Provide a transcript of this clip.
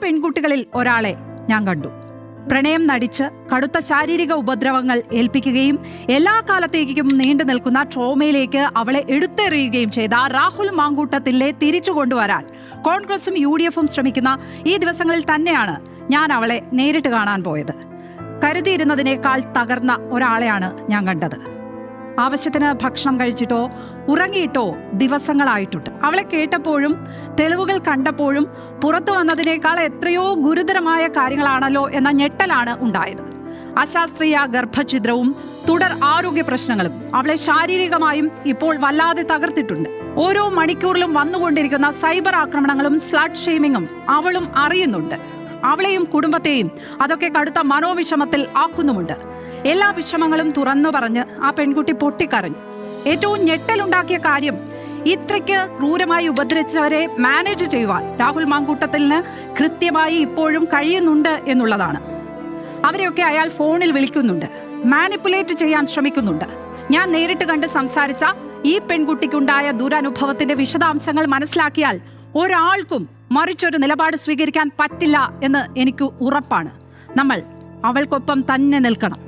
പെൺകുട്ടികളിൽ ഒരാളെ ഞാൻ കണ്ടു. പ്രണയം നടിച്ച് കടുത്ത ശാരീരിക ഉപദ്രവങ്ങൾ ഏൽപ്പിക്കുകയും എല്ലാ കാലത്തേക്കും നീണ്ടു നിൽക്കുന്ന ട്രോമയിലേക്ക് അവളെ എടുത്തെറിയുകയും ചെയ്ത രാഹുൽ മാങ്കൂട്ടത്തിലെ തിരിച്ചു കൊണ്ടുവരാൻ കോൺഗ്രസും UDFും ശ്രമിക്കുന്ന ഈ ദിവസങ്ങളിൽ തന്നെയാണ് ഞാൻ അവളെ നേരിട്ട് കാണാൻ പോയത്. കരുതിയിരുന്നതിനേക്കാൾ തകർന്ന ഒരാളെയാണ് ഞാൻ കണ്ടത്. ആവശ്യത്തിന് ഭക്ഷണം കഴിച്ചിട്ടോ ഉറങ്ങിയിട്ടോ ദിവസങ്ങളായിട്ടുണ്ട്. അവളെ കേട്ടപ്പോഴും തെളിവുകൾ കണ്ടപ്പോഴും പുറത്തു വന്നതിനേക്കാൾ എത്രയോ ഗുരുതരമായ കാര്യങ്ങളാണല്ലോ എന്ന ഞെട്ടലാണ് ഉണ്ടായത്. അശാസ്ത്രീയ ഗർഭഛിദ്രവും തുടർ ആരോഗ്യ പ്രശ്നങ്ങളും അവളെ ശാരീരികമായും ഇപ്പോൾ വല്ലാതെ തകർത്തിട്ടുണ്ട്. ഓരോ മണിക്കൂറിലും വന്നുകൊണ്ടിരിക്കുന്ന സൈബർ ആക്രമണങ്ങളും സ്ലട്ട് ഷെയ്മിങ്ങും അവളും അറിയുന്നുണ്ട്. അവളെയും കുടുംബത്തെയും അതൊക്കെ കടുത്ത മനോവിഷമത്തിൽ ആക്കുന്നുമുണ്ട്. എല്ലാ വിഷമങ്ങളും തുറന്നു പറഞ്ഞ് ആ പെൺകുട്ടി പൊട്ടിക്കരഞ്ഞു. ഏറ്റവും ഞെട്ടലുണ്ടാക്കിയ കാര്യം ഇത്രയ്ക്ക് ക്രൂരമായി ഉപദ്രവിച്ചവരെ മാനേജ് ചെയ്യുവാൻ രാഹുൽ മാങ്കൂട്ടത്തിന് കൃത്യമായി ഇപ്പോഴും കഴിയുന്നുണ്ട് എന്നുള്ളതാണ്. അവരെയൊക്കെ അയാൾ ഫോണിൽ വിളിക്കുന്നുണ്ട്, മാനിപ്പുലേറ്റ് ചെയ്യാൻ ശ്രമിക്കുന്നുണ്ട്. ഞാൻ നേരിട്ട് കണ്ട് സംസാരിച്ച ഈ പെൺകുട്ടിക്കുണ്ടായ ദുരനുഭവത്തിന്റെ വിശദാംശങ്ങൾ മനസ്സിലാക്കിയാൽ ഒരാൾക്കും മറിച്ചൊരു നിലപാട് സ്വീകരിക്കാൻ പറ്റില്ല എന്ന് എനിക്ക് ഉറപ്പാണ്. നമ്മൾ അവൾക്കൊപ്പം തന്നെ നിൽക്കണം.